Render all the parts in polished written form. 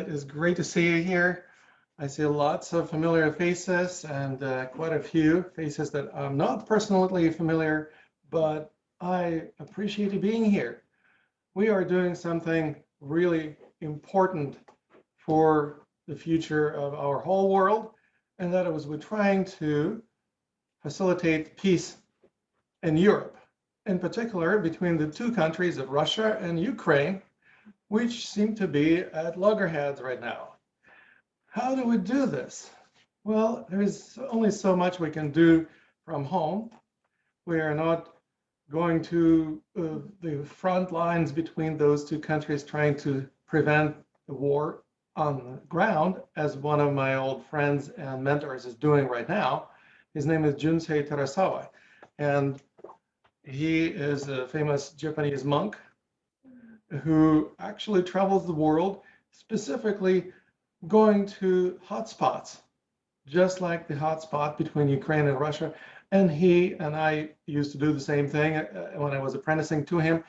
It is great to see you here. I see lots of familiar faces and quite a few faces that I'm not personally familiar, but I appreciate you being here. We are doing something really important for the future of our whole world, and that is we're trying to facilitate peace in Europe, in particular between the two countries of Russia and Ukraine, which seem to be at loggerheads right now. How do we do this? Well, there's only so much we can do from home. We are not going to the front lines between those two countries trying to prevent the war on the ground, as one of my old friends and mentors is doing right now. His name is Junsei Terasawa, and he is a famous Japanese monk who actually travels the world, specifically going to hotspots, just like the hotspot between Ukraine and Russia. And he and I used to do the same thing when I was apprenticing to him.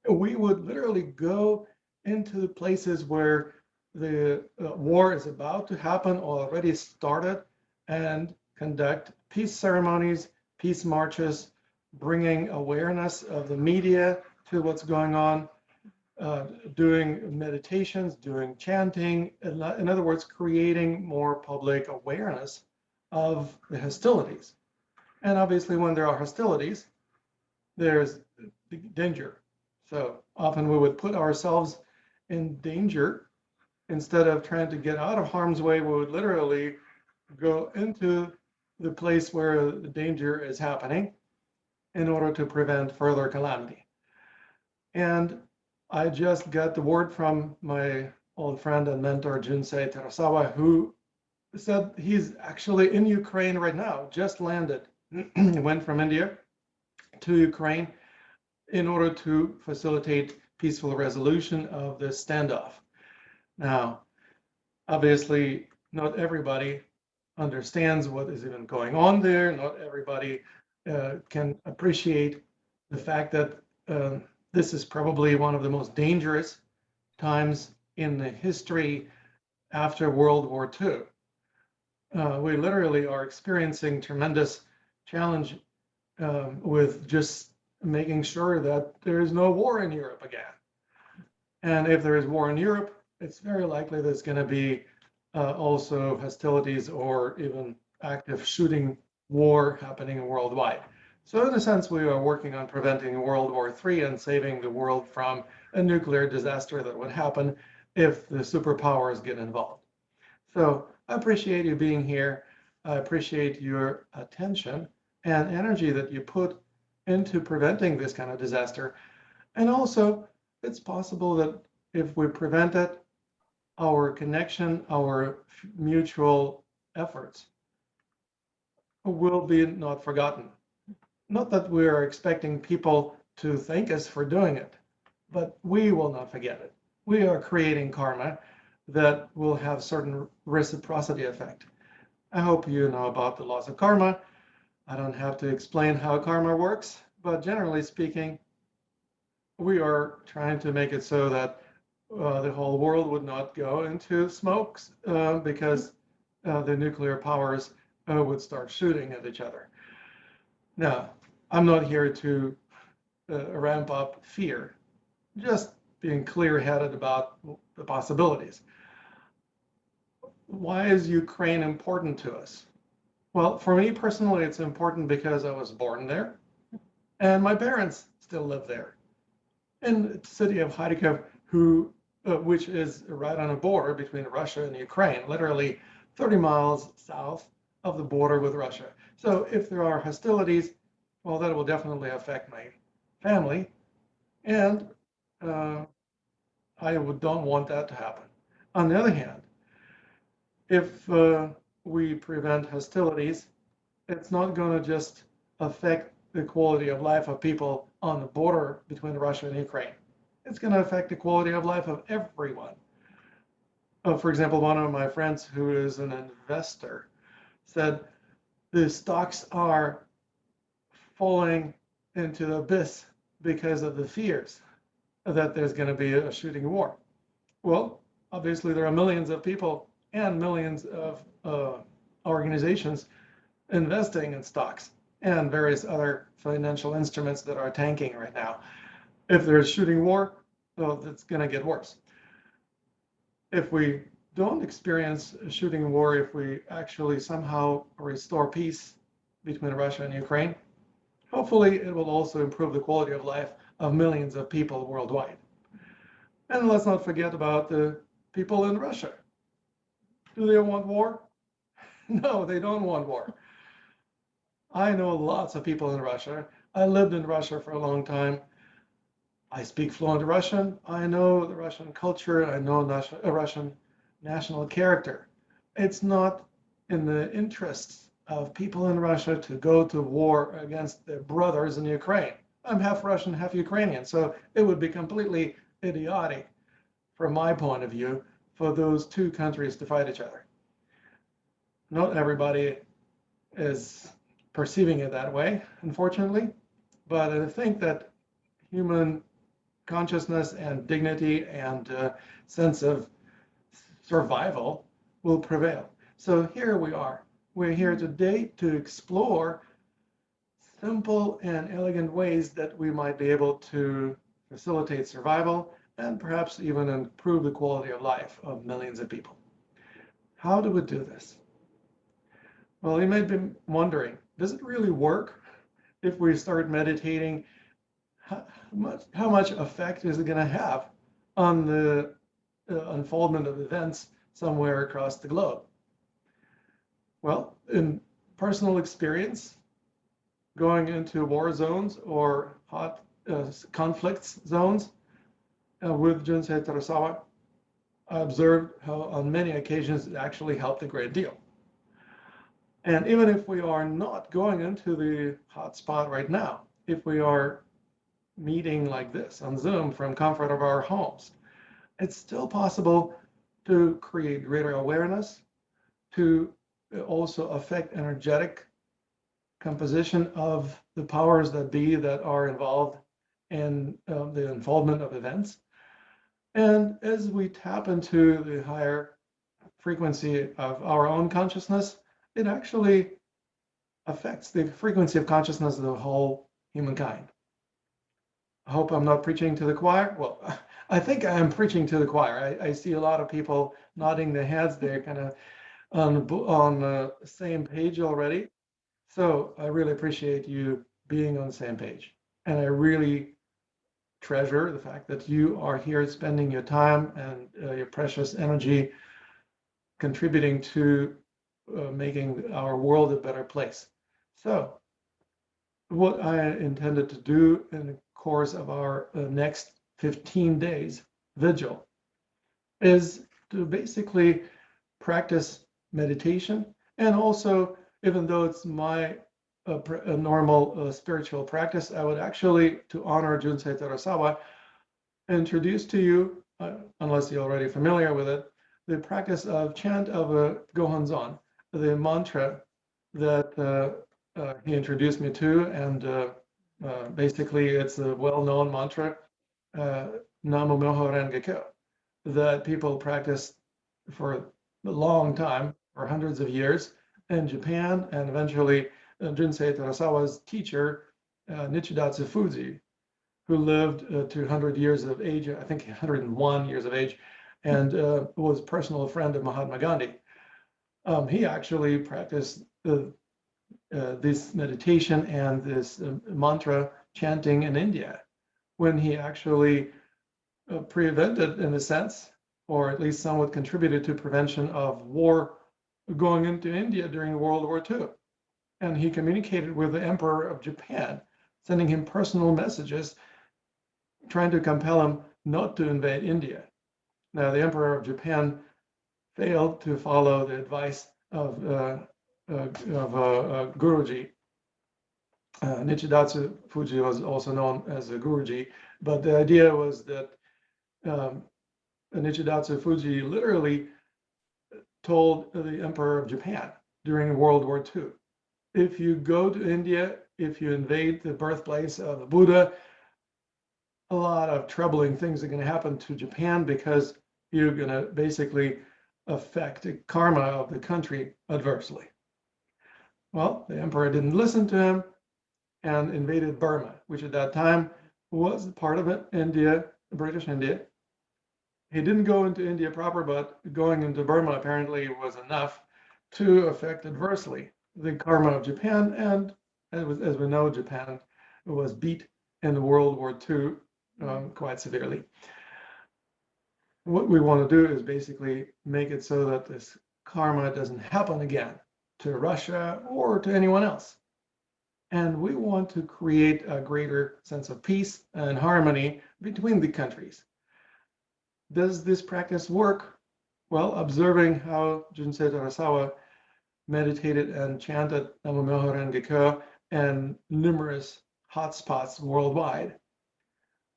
We would literally go into the places where the war is about to happen or already started and conduct peace ceremonies, peace marches, bringing awareness of the media to what's going on, doing meditations, doing chanting, in other words, creating more public awareness of the hostilities. And obviously, when there are hostilities, there's danger. So often we would put ourselves in danger instead of trying to get out of harm's way. We would literally go into the place where the danger is happening in order to prevent further calamity. And I just got the word from my old friend and mentor, Junsei Terasawa, who said he's actually in Ukraine right now, just landed. He went from India to Ukraine in order to facilitate peaceful resolution of this standoff. Now, obviously, not everybody understands what is even going on there. Not everybody can appreciate the fact that this is probably one of the most dangerous times in the history after World War II. We literally are experiencing tremendous challenge with just making sure that there is no war in Europe again. And if there is war in Europe, it's very likely there's going to be also hostilities or even active shooting war happening worldwide. So in a sense, we are working on preventing World War III and saving the world from a nuclear disaster that would happen if the superpowers get involved. So I appreciate you being here. I appreciate your attention and energy that you put into preventing this kind of disaster. And also, it's possible that if we prevent it, our connection, our mutual efforts will be not forgotten. Not that we are expecting people to thank us for doing it, but we will not forget it. We are creating karma that will have certain reciprocity effect. I hope you know about the laws of karma. I don't have to explain how karma works, but generally speaking, we are trying to make it so that the whole world would not go into smokes because the nuclear powers would start shooting at each other. Now, I'm not here to ramp up fear, just being clear-headed about the possibilities. Why is Ukraine important to us? Well, for me personally, it's important because I was born there and my parents still live there. In the city of Kharkiv, which is right on a border between Russia and Ukraine, literally 30 miles south of the border with Russia. So if there are hostilities, well, that will definitely affect my family. And I don't want that to happen. On the other hand, if we prevent hostilities, it's not going to just affect the quality of life of people on the border between Russia and Ukraine. It's going to affect the quality of life of everyone. For example, one of my friends who is an investor said the stocks are falling into the abyss because of the fears that there's going to be a shooting war. Well, Obviously, there are millions of people and millions of organizations investing in stocks and various other financial instruments that are tanking right now. If there's shooting war, well, that's going to get worse. If we don't experience a shooting war, if we actually somehow restore peace between Russia and Ukraine, hopefully it will also improve the quality of life of millions of people worldwide. And let's not forget about the people in Russia. Do they want war? No, they don't want war. I know lots of people in Russia. I lived in Russia for a long time. I speak fluent Russian. I know the Russian culture. I know Russian national character. It's not in the interests of people in Russia to go to war against their brothers in Ukraine. I'm half Russian, half Ukrainian, so it would be completely idiotic, from my point of view, for those two countries to fight each other. Not everybody is perceiving it that way, unfortunately, but I think that human consciousness and dignity and sense of survival will prevail. So here we are. We're here today to explore simple and elegant ways that we might be able to facilitate survival and perhaps even improve the quality of life of millions of people. How do we do this? Well, you may be wondering, does it really work if we start meditating? How much effect is it going to have on the unfoldment of events somewhere across the globe? Well, in personal experience, going into war zones or hot conflicts zones with Junsei Terasawa, I observed how on many occasions it actually helped a great deal. And even if we are not going into the hot spot right now, if we are meeting like this on Zoom from comfort of our homes, it's still possible to create greater awareness, to also affect energetic composition of the powers that be that are involved in the unfoldment of events. And as we tap into the higher frequency of our own consciousness, it actually affects the frequency of consciousness of the whole humankind. I hope I'm not preaching to the choir. Well, I think I am preaching to the choir. I see a lot of people nodding their heads. They're kind of on the same page already. So I really appreciate you being on the same page. And I really treasure the fact that you are here spending your time and your precious energy contributing to making our world a better place. So what I intended to do in the course of our next 15 days vigil is to basically practice meditation, and also, even though it's my normal spiritual practice, I would actually, to honor Junsei Terasawa, introduce to you, unless you're already familiar with it, the practice of chant of a Gohonzon, the mantra that he introduced me to, and basically it's a well-known mantra, Namo Myoho Renge Kyo, that people practice for a long time, for hundreds of years in Japan, and eventually Junsei Terasawa's teacher, Nichidatsu Fuji, who lived to 100 years of age, I think 101 years of age, and was a personal friend of Mahatma Gandhi. He actually practiced this meditation and this mantra chanting in India, when he actually prevented, in a sense, or at least somewhat contributed to prevention of war going into India during World War II. And he communicated with the Emperor of Japan, sending him personal messages, trying to compel him not to invade India. Now, the Emperor of Japan failed to follow the advice of Guruji. Nichidatsu Fuji was also known as a Guruji, but the idea was that Nichidatsu Fuji literally told the Emperor of Japan during World War II, if you go to India, if you invade the birthplace of the Buddha, a lot of troubling things are going to happen to Japan, because you're going to basically affect the karma of the country adversely. Well, the emperor didn't listen to him and invaded Burma, which at that time was part of it, India, British India. He didn't go into India proper, but going into Burma apparently was enough to affect adversely the karma of Japan. And as we know, Japan was beat in World War II quite severely. What we want to do is basically make it so that this karma doesn't happen again to Russia or to anyone else. And we want to create a greater sense of peace and harmony between the countries. Does this practice work? Well, observing how Junsei Terasawa meditated and chanted Namo Myoho Renge Kyo in numerous hotspots worldwide.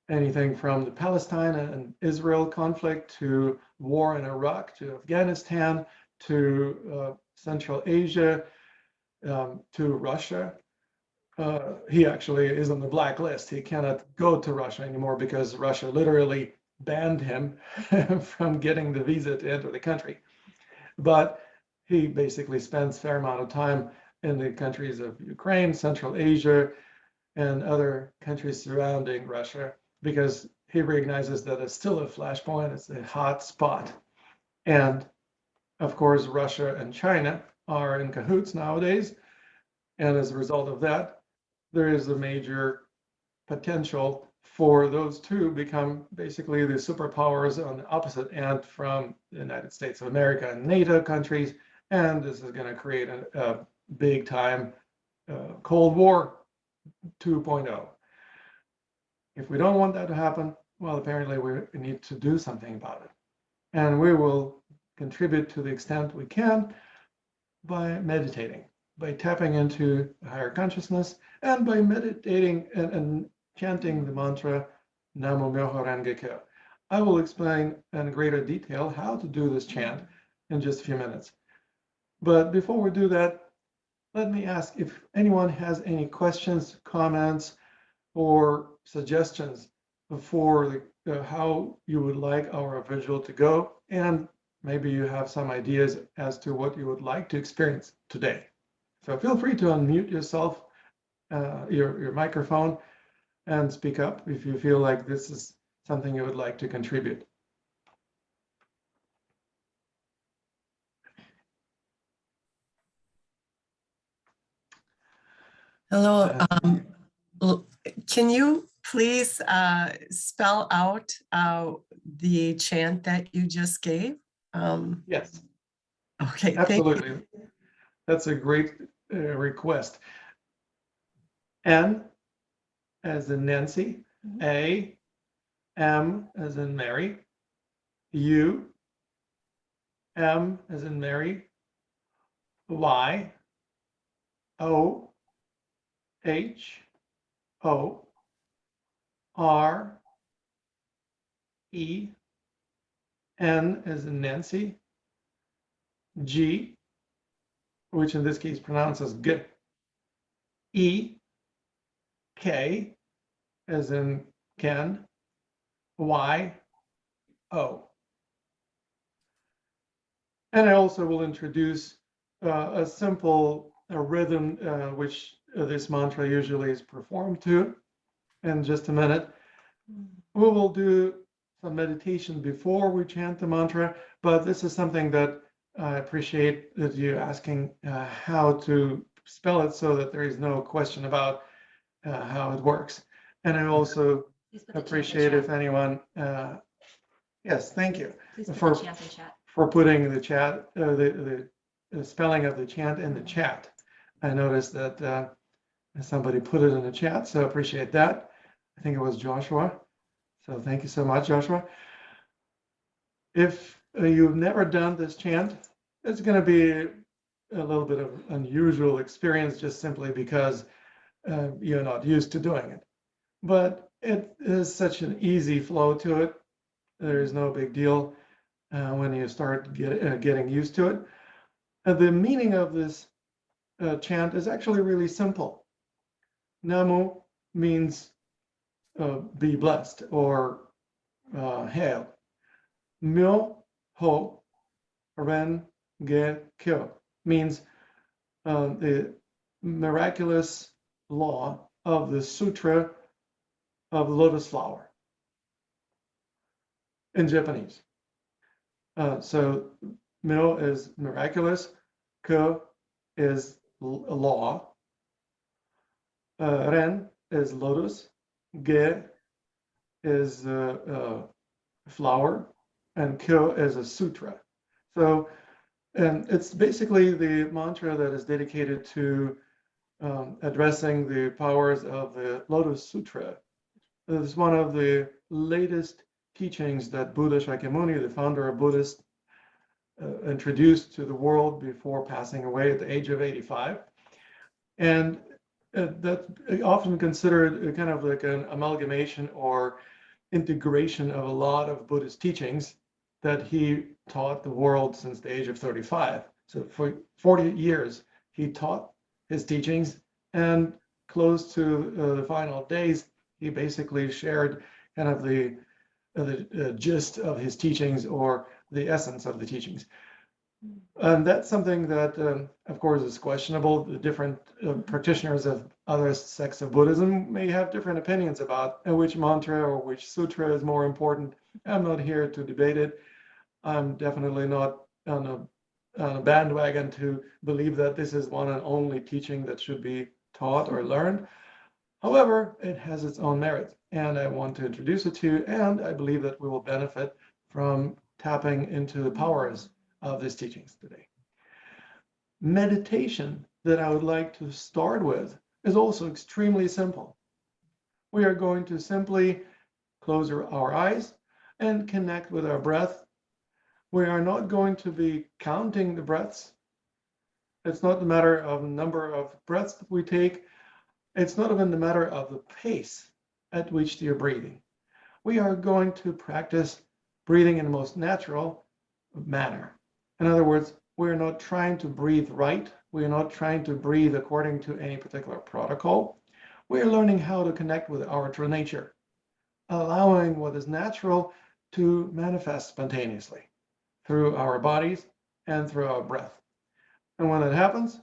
Anything from the Palestine and Israel conflict to war in Iraq, to Afghanistan, to Central Asia, to Russia. He actually is on the blacklist. He cannot go to Russia anymore because Russia literally banned him from getting the visa to enter the country. But he basically spends a fair amount of time in the countries of Ukraine, Central Asia, and other countries surrounding Russia, because he recognizes that it's still a flashpoint, it's a hot spot. And of course, Russia and China are in cahoots nowadays. And as a result of that, there is a major potential for those two become basically the superpowers on the opposite end from the United States of America and NATO countries. And this is going to create a big time Cold War 2.0. If we don't want that to happen, well, apparently we need to do something about it. And we will contribute to the extent we can by meditating, by tapping into higher consciousness, and by meditating and chanting the mantra Namo Myoho Renge Kyo. I will explain in greater detail how to do this chant in just a few minutes. But before we do that, let me ask if anyone has any questions, comments, or suggestions for how you would like our vigil to go, and maybe you have some ideas as to what you would like to experience today. So feel free to unmute yourself, your microphone, and speak up if you feel like this is something you would like to contribute. Hello. Can you please spell out the chant that you just gave? Yes. Okay. Absolutely. Thank you. That's a great request. N as in Nancy, A, M as in Mary, U, M as in Mary, Y, O, H, O, R, E, N as in Nancy, G, which in this case pronounces G, E, K as in Ken, Y, O. And I also will introduce a simple rhythm which this mantra usually is performed to in just a minute. We will do some meditation before we chant the mantra, but this is something that I appreciate that you asking how to spell it so that there is no question about how it works. And I also appreciate if anyone, yes, thank you for putting the chat, the spelling of the chant in the chat. I noticed that somebody put it in the chat, so appreciate that. I think it was Joshua. So thank you so much, Joshua. If you've never done this chant, it's going to be a little bit of unusual experience just simply because you're not used to doing it. But it is such an easy flow to it. There is no big deal when you start getting used to it. The meaning of this chant is actually really simple. Namo means be blessed or hail. Myo Ho Ren Ge Kyo means the miraculous law of the Sutra of the lotus flower in Japanese. So Myo is miraculous, Kyo is law, Ren is lotus, Ge is flower, and Kyo is a sutra. So, and it's basically the mantra that is dedicated to addressing the powers of the Lotus Sutra. It's one of the latest teachings that Buddha Shakyamuni, the founder of Buddhist, introduced to the world before passing away at the age of 85. And that's often considered kind of like an amalgamation or integration of a lot of Buddhist teachings that he taught the world since the age of 35. So for 40 years, he taught his teachings, and close to the final days, he basically shared kind of the gist of his teachings or the essence of the teachings. And that's something that, of course, is questionable. The different practitioners of other sects of Buddhism may have different opinions about which mantra or which sutra is more important. I'm not here to debate it. I'm definitely not on a bandwagon to believe that this is one and only teaching that should be taught or learned. However, it has its own merits, and I want to introduce it to you, and I believe that we will benefit from tapping into the powers of these teachings today. Meditation that I would like to start with is also extremely simple. We are going to simply close our eyes and connect with our breath. We are not going to be counting the breaths. It's not a matter of number of breaths that we take. It's not even the matter of the pace at which you're breathing. We are going to practice breathing in the most natural manner. In other words, we're not trying to breathe right. We're not trying to breathe according to any particular protocol. We're learning how to connect with our true nature, allowing what is natural to manifest spontaneously through our bodies and through our breath. And when that happens,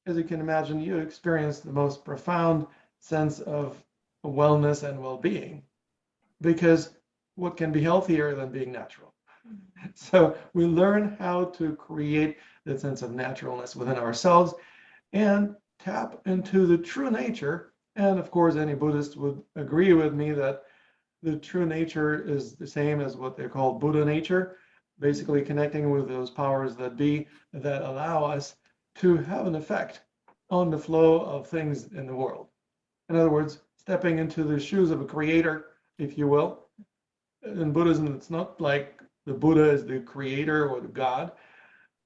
as you can imagine, you experience the most profound sense of wellness and well-being, because what can be healthier than being natural? So we learn how to create that sense of naturalness within ourselves and tap into the true nature. And of course, any Buddhist would agree with me that the true nature is the same as what they call Buddha nature, basically connecting with those powers that be that allow us to have an effect on the flow of things in the world. In other words, stepping into the shoes of a creator, if you will. In Buddhism, it's not like the Buddha is the creator or the God,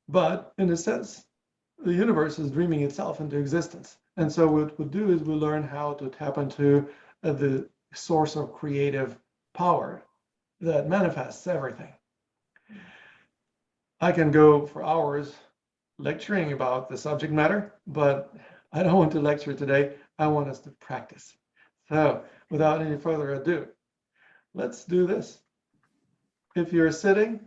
but in a sense, the universe is dreaming itself into existence. And so what we do is we learn how to tap into the source of creative power that manifests everything. I can go for hours lecturing about the subject matter, but I don't want to lecture today. I want us to practice. So without any further ado, let's do this. If you're sitting,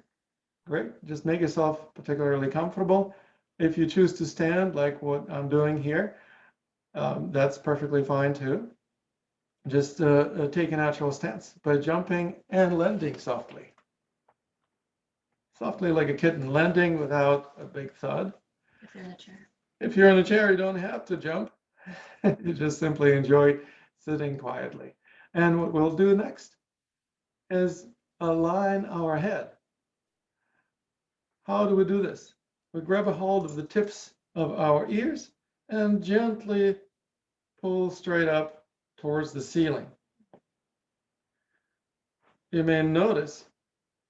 great, just make yourself particularly comfortable. If you choose to stand like what I'm doing here, that's perfectly fine too. Just take a natural stance by jumping and landing softly. Softly like a kitten, landing without a big thud. If you're in a chair. If you're in a chair, you don't have to jump. You just simply enjoy sitting quietly. And what we'll do next is align our head. How do we do this? We grab a hold of the tips of our ears and gently pull straight up towards the ceiling. You may notice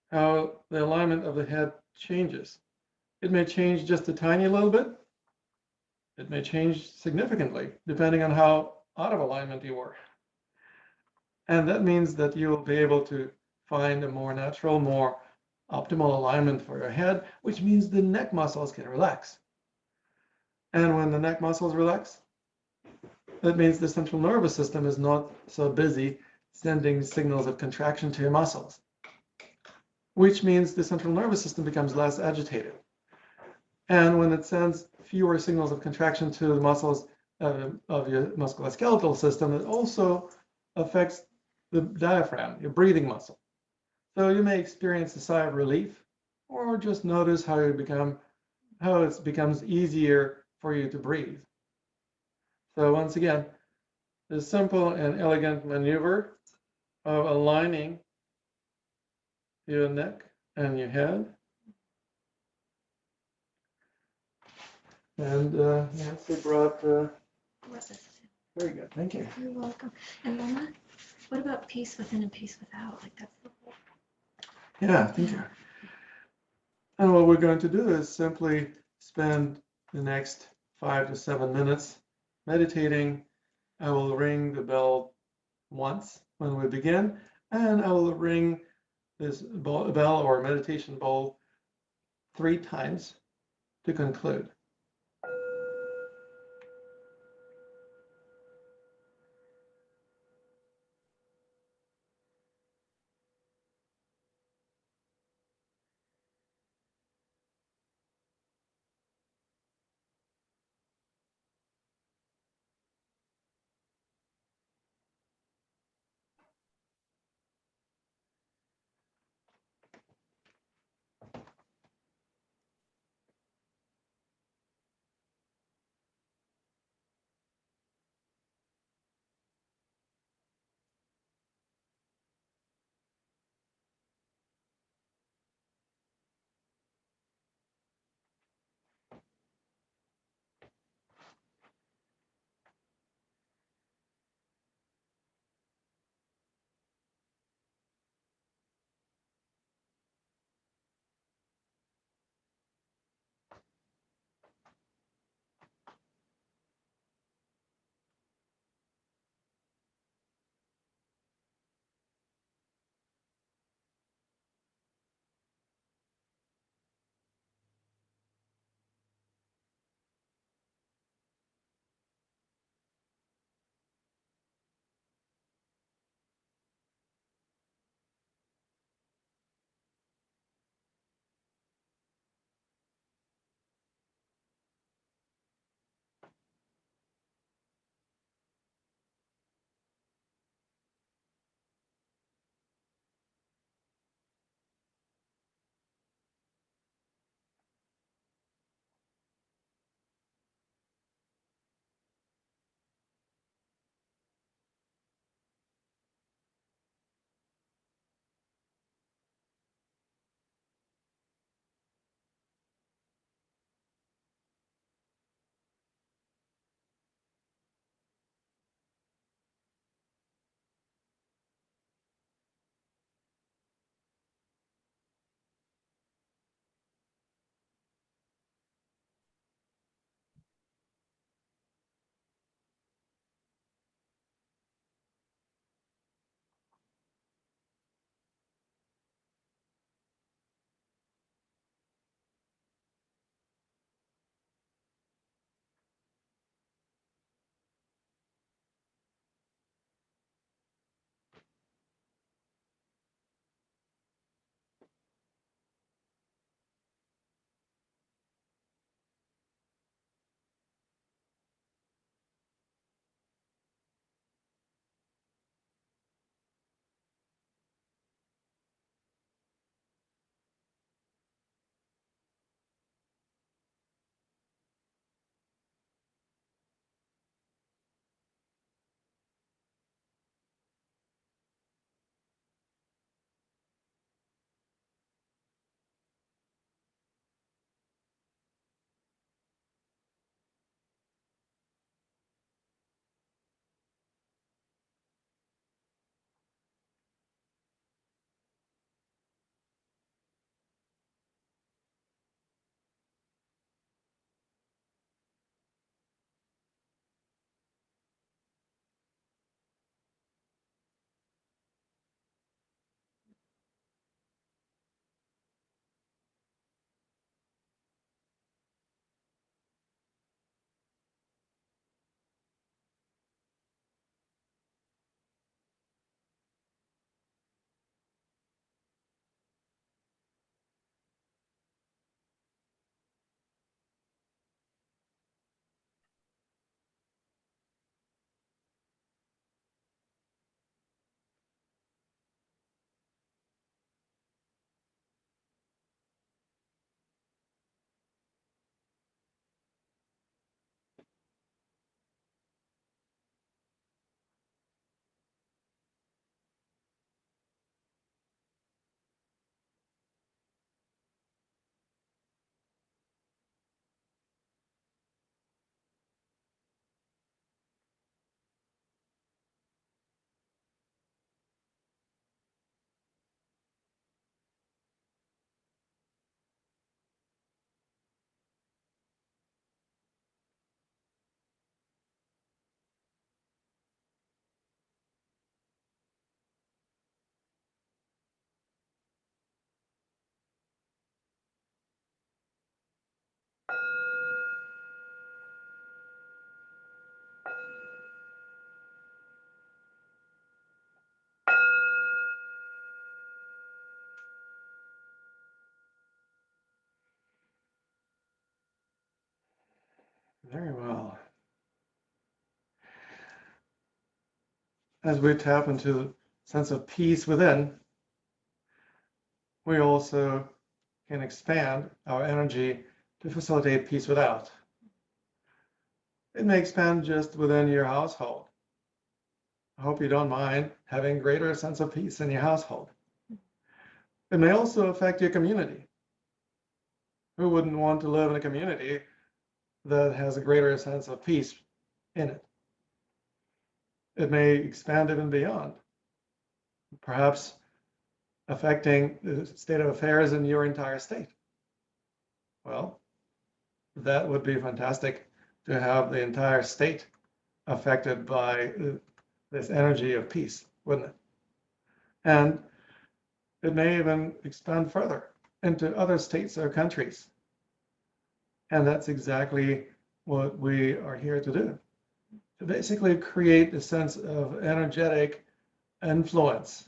how the alignment of the head changes. It may change just a tiny little bit. It may change significantly, depending on how out of alignment you were. And that means that you will be able to find a more natural, more optimal alignment for your head, which means the neck muscles can relax. And when the neck muscles relax, that means the central nervous system is not so busy sending signals of contraction to your muscles. which means the central nervous system becomes less agitated. And when it sends fewer signals of contraction to the muscles of your musculoskeletal system, it also affects the diaphragm, your breathing muscle. So you may experience a sigh of relief, or just notice how it becomes easier for you to breathe. So once again, the simple and elegant maneuver of aligning your neck and your head. And Nancy brought, very good, thank you. You're welcome. And Lama, what about peace within and peace without? Like that's the whole. Yeah, thank you. And what we're going to do is simply spend the next 5 to 7 minutes meditating. I will ring the bell once when we begin, and I will ring this bell or meditation bowl 3 times to conclude. Very well. As we tap into the sense of peace within, we also can expand our energy to facilitate peace without. It may expand just within your household. I hope you don't mind having greater sense of peace in your household. It may also affect your community. Who wouldn't want to live in a community that has a greater sense of peace in it? It may expand even beyond, perhaps affecting the state of affairs in your entire state. Well, that would be fantastic to have the entire state affected by this energy of peace, wouldn't it? And it may even expand further into other states or countries. And that's exactly what we are here to do, to basically create a sense of energetic influence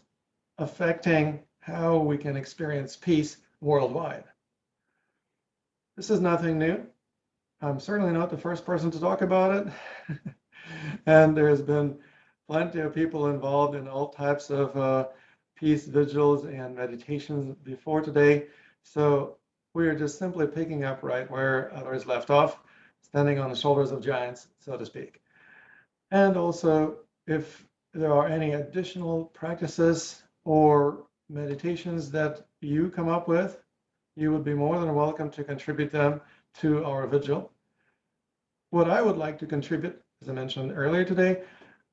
affecting how we can experience peace worldwide. This is nothing new. I'm certainly not the first person to talk about it. And there's been plenty of people involved in all types of peace vigils and meditations before today. So we are just simply picking up right where others left off, standing on the shoulders of giants, so to speak. And also, if there are any additional practices or meditations that you come up with, you would be more than welcome to contribute them to our vigil. What I would like to contribute, as I mentioned earlier today,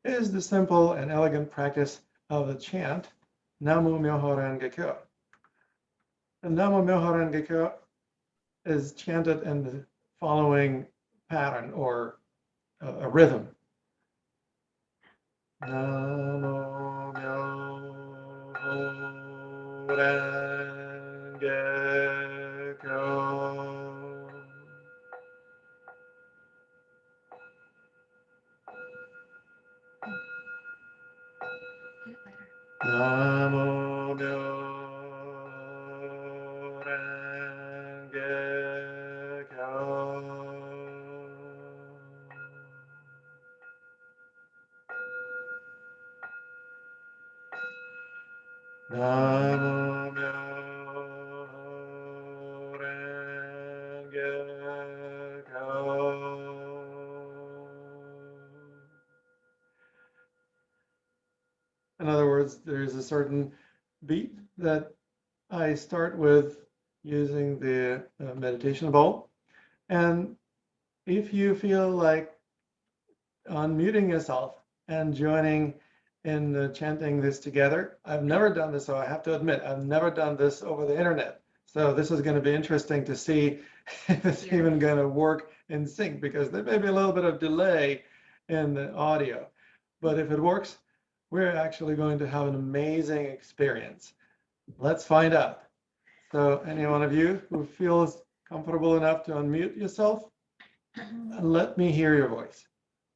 is the simple and elegant practice of the chant, Namo Myoho Renge Kyo. The Namo Myoho Renge Kyo is chanted in the following pattern or a rhythm. Namo Myoho Renge Kyo. Do it later. Namo Myoho Renge Kyo. Namo Myoho Renge Kyo. In other words, there's a certain beat that I start with using the meditation bowl. And if you feel like unmuting yourself and joining in chanting this together, I've never done this, so I have to admit, I've never done this over the internet. So this is going to be interesting to see if it's even going to work in sync, because there may be a little bit of delay in the audio. But if it works, we're actually going to have an amazing experience. Let's find out. So any one of you who feels comfortable enough to unmute yourself, let me hear your voice.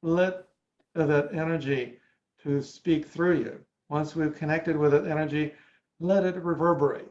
Let that energy to speak through you. Once we've connected with that energy, let it reverberate.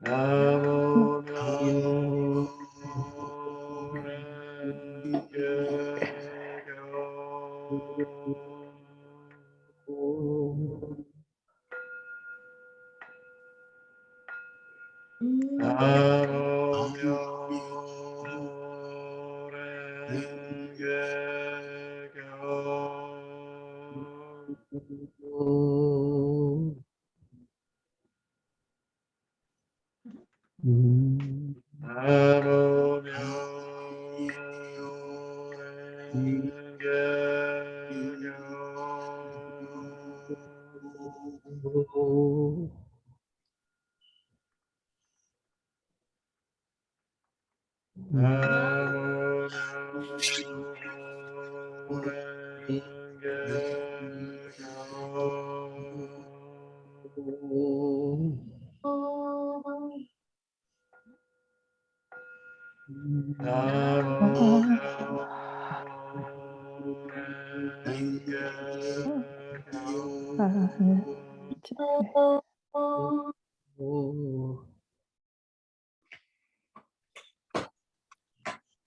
Namo Myo Renge Kyo. Namo Myo Renge Kyo. Namo Myo Renge Kyo. Namo Myo Renge Kyo. Namo Myo Renge Kyo.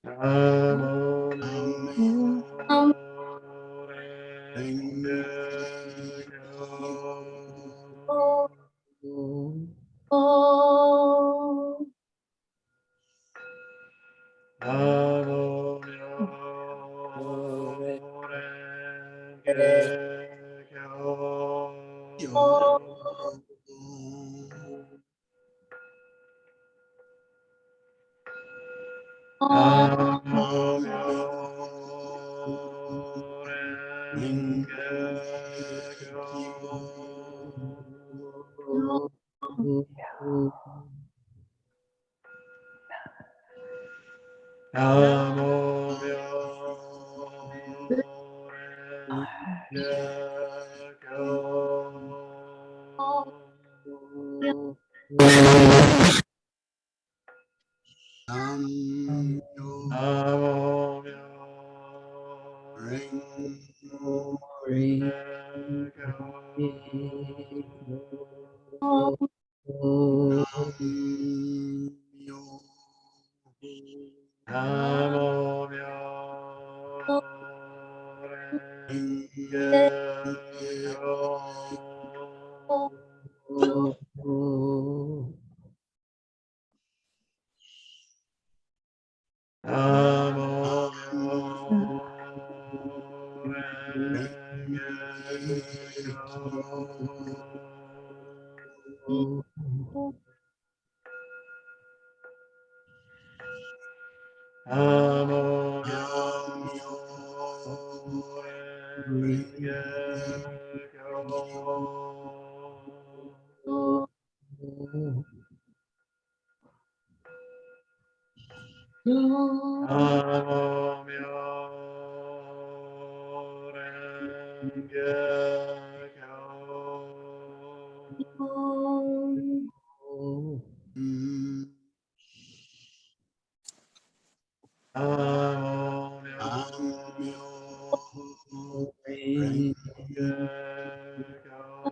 Namo Myo Renge Kyo. Namo Myo Renge Kyo. Namo Myo Renge Kyo. Namo Myo Renge Kyo. Namo Myo Renge Kyo. Namo Myo Renge Kyo. Namo Myo Renge Kyo. Namo Myo Renge Kyo. Namo Myo Renge Kyo. Namo Myo Renge Kyo.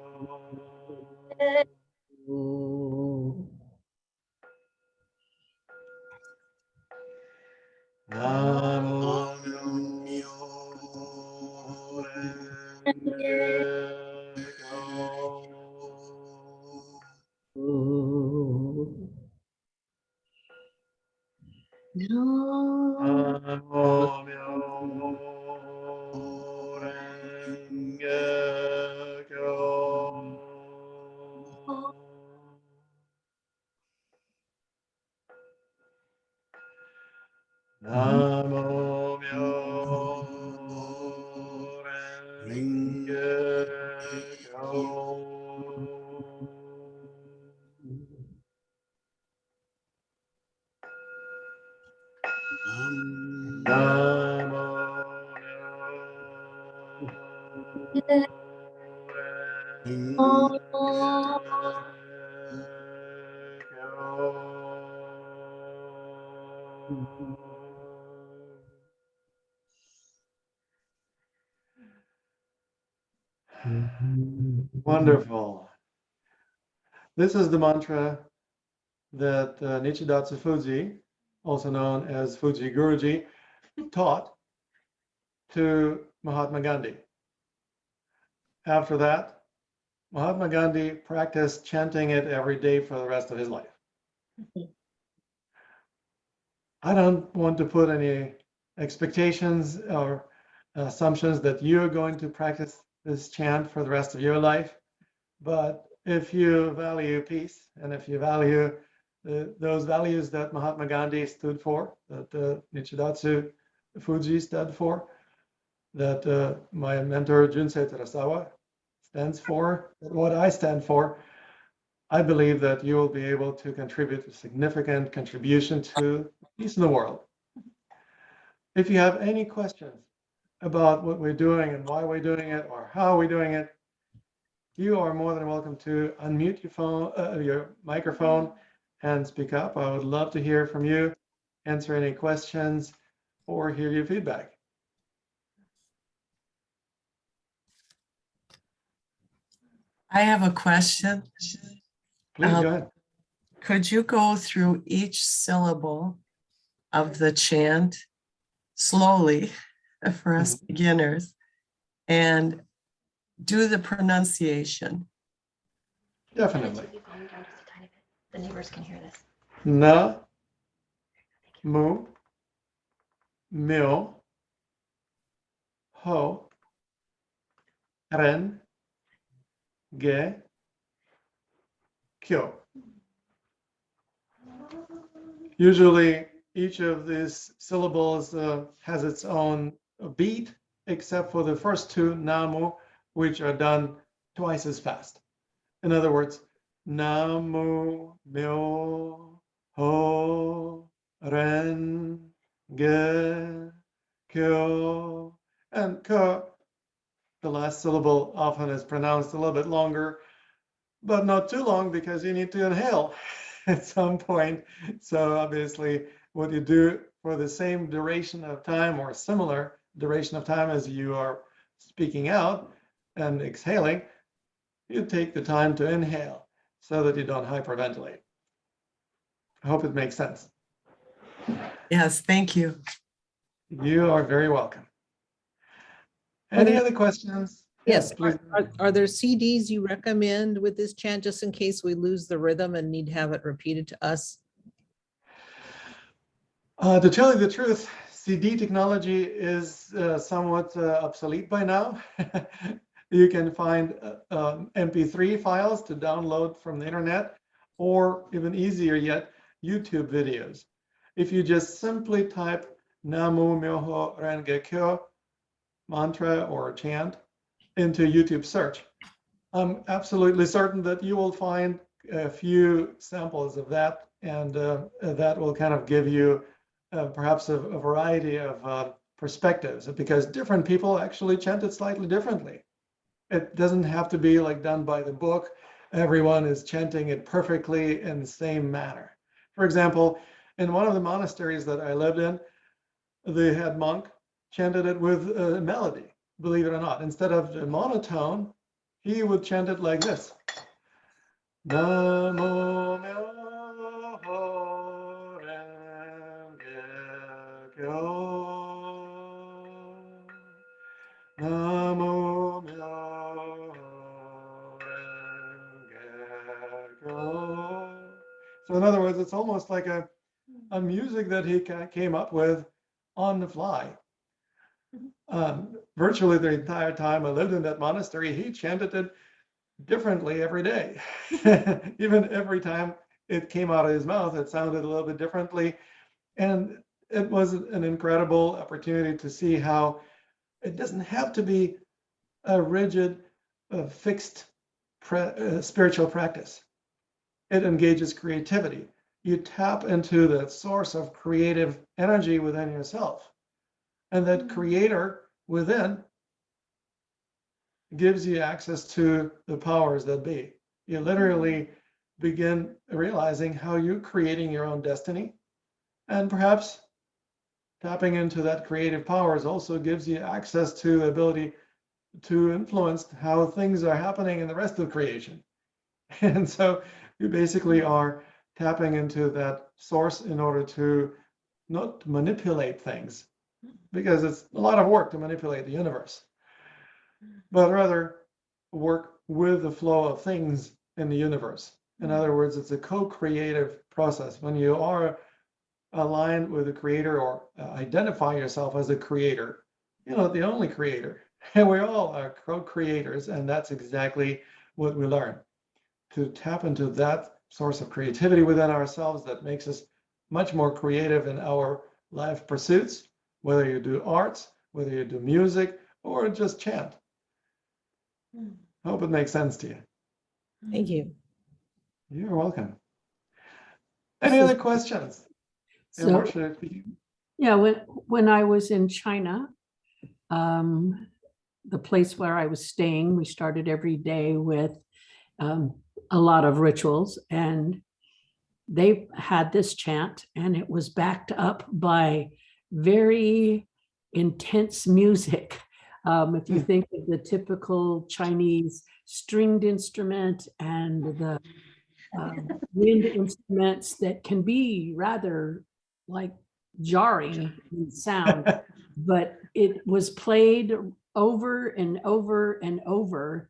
Namo Myo Renge Kyo. Namo Myo Renge Kyo. Namo Myo Renge Kyo. Namo Wonderful. This is the mantra that Nichidatsu Fuji, also known as Fuji Guruji, taught to Mahatma Gandhi. After that, Mahatma Gandhi practiced chanting it every day for the rest of his life. I don't want to put any expectations or assumptions that you're going to practice this chant for the rest of your life. But if you value peace and if you value those values that Mahatma Gandhi stood for, that Nichidatsu Fuji stood for, that my mentor Junsei Terasawa stands for, what I stand for, I believe that you will be able to contribute a significant contribution to peace in the world. If you have any questions about what we're doing and why we're doing it or how we're doing it, you are more than welcome to unmute your phone, your microphone, and speak up. I would love to hear from you, answer any questions, or hear your feedback. I have a question. Please go ahead. Could you go through each syllable of the chant slowly for us beginners and do the pronunciation? Definitely. Keep volume down just a tiny bit. The neighbors can hear this. Na, mu, myo, ho, ren, ge, kyo. Usually, each of these syllables has its own beat, except for the first two, namu, which are done twice as fast. In other words, namu, myo, ho, ren, ge, kyo. And ko, the last syllable often is pronounced a little bit longer, but not too long because you need to inhale at some point. So obviously what you do for the same duration of time or similar duration of time as you are speaking out and exhaling, you take the time to inhale so that you don't hyperventilate. I hope it makes sense. Yes, thank you. You are very welcome. Any other questions? Yes, please. are there CDs you recommend with this chant, just in case we lose the rhythm and need to have it repeated to us? To tell you the truth, CD technology is somewhat obsolete by now. You can find MP3 files to download from the internet, or even easier yet, YouTube videos. If you just simply type Namu Myoho Renge Kyo mantra or chant into YouTube search, I'm absolutely certain that you will find a few samples of that, and that will kind of give you perhaps a variety of perspectives, because different people actually chant it slightly differently. It doesn't have to be like done by the book. Everyone is chanting it perfectly in the same manner. For example, in one of the monasteries that I lived in, the head monk chanted it with a melody, believe it or not. Instead of the monotone, he would chant it like this. Namo myoho renge kyo. Namo myoho renge kyo. So in other words, it's almost like a music that he came up with on the fly. Virtually the entire time I lived in that monastery, he chanted it differently every day. Even every time it came out of his mouth, it sounded a little bit differently. And it was an incredible opportunity to see how it doesn't have to be a rigid, fixed spiritual practice. It engages creativity. You tap into the source of creative energy within yourself. And that creator within gives you access to the powers that be. You literally begin realizing how you're creating your own destiny. And perhaps tapping into that creative powers also gives you access to the ability to influence how things are happening in the rest of creation. And so you basically are tapping into that source in order to not manipulate things, because it's a lot of work to manipulate the universe, but rather work with the flow of things in the universe. In other words, it's a co-creative process. When you are aligned with the creator or identify yourself as a creator, you're not the only creator. And we all are co-creators, and that's exactly what we learn. To tap into that source of creativity within ourselves that makes us much more creative in our life pursuits, whether you do arts, whether you do music, or just chant. Hope it makes sense to you. Thank you. You're welcome. Any other questions? Yeah, So, Marcia, yeah, when I was in China, the place where I was staying, we started every day with a lot of rituals, and they had this chant, and it was backed up by very intense music. If you think of the typical Chinese stringed instrument and the wind instruments that can be rather like jarring in sound, but it was played over and over and over.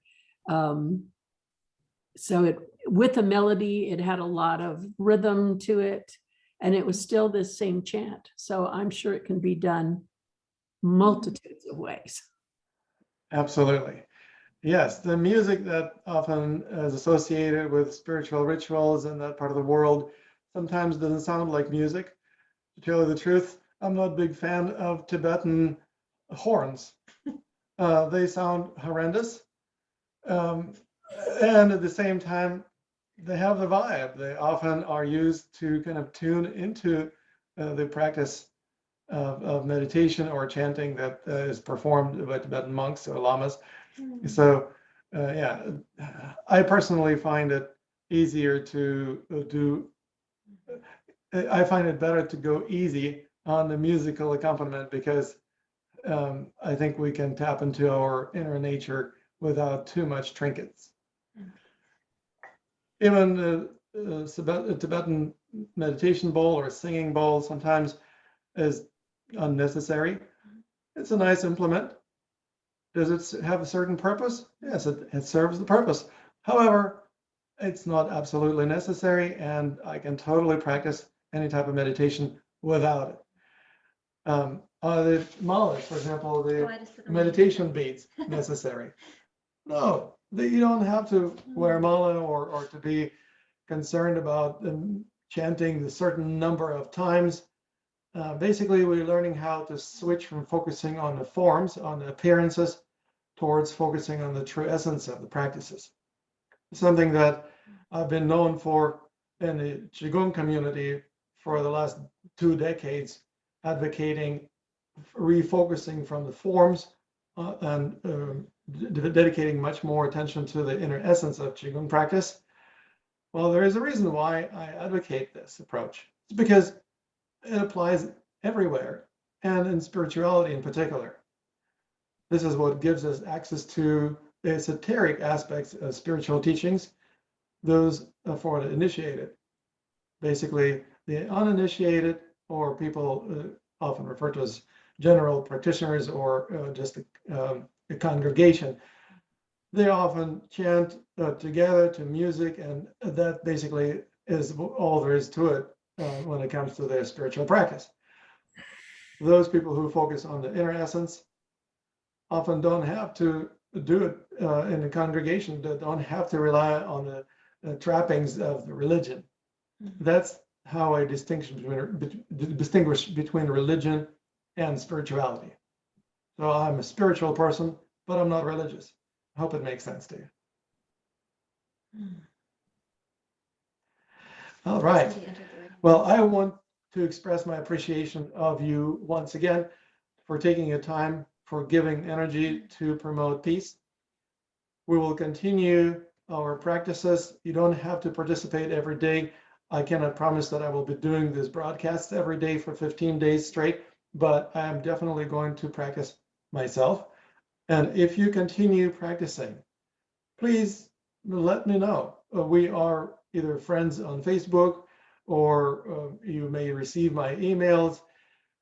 So it, with a melody, it had a lot of rhythm to it, and it was still the same chant. So I'm sure it can be done multitudes of ways. absolutely. Yes, the music that often is associated with spiritual rituals in that part of the world sometimes doesn't sound like music. To tell you the truth, I'm not a big fan of Tibetan horns. They sound horrendous. And at the same time, they have the vibe. They often are used to kind of tune into the practice of meditation or chanting that is performed by Tibetan monks or lamas. So, yeah, I personally find it easier to do. I find it better to go easy on the musical accompaniment because I think we can tap into our inner nature without too much trinkets. Even a Tibetan meditation bowl or a singing bowl sometimes is unnecessary. It's a nice implement. Does it have a certain purpose? Yes, it serves the purpose. However, it's not absolutely necessary, and I can totally practice any type of meditation without it. Are the malas, for example, the meditation beads necessary? No, you don't have to wear a mala or to be concerned about chanting a certain number of times. Basically, we're learning how to switch from focusing on the forms, on the appearances, towards focusing on the true essence of the practices. Something that I've been known for in the Qigong community for the last 2 decades, advocating refocusing from the forms and dedicating much more attention to the inner essence of Qigong practice. Well, there is a reason why I advocate this approach. It's because it applies everywhere, and in spirituality in particular. This is what gives us access to the esoteric aspects of spiritual teachings, those for the initiated. Basically, the uninitiated, or people often referred to as general practitioners or just a congregation, they often chant together to music, and that basically is all there is to it when it comes to their spiritual practice. Those people who focus on the inner essence often don't have to do it in the congregation, they don't have to rely on the trappings of the religion. That's how I distinguish between religion and spirituality. So I'm a spiritual person, but I'm not religious. I hope it makes sense to you. All right. Well, I want to express my appreciation of you once again for taking your time, for giving energy to promote peace. We will continue our practices. You don't have to participate every day. I cannot promise that I will be doing this broadcast every day for 15 days straight, but I am definitely going to practice myself. And if you continue practicing, please let me know. We are either friends on Facebook or you may receive my emails.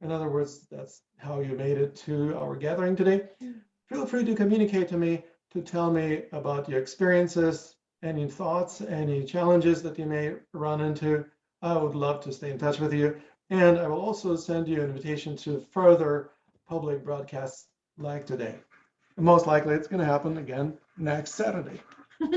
In other words, that's how you made it to our gathering today. Feel free to communicate to me, to tell me about your experiences, any thoughts, any challenges that you may run into. I would love to stay in touch with you. And I will also send you an invitation to further public broadcasts like today. And most likely it's going to happen again next Saturday.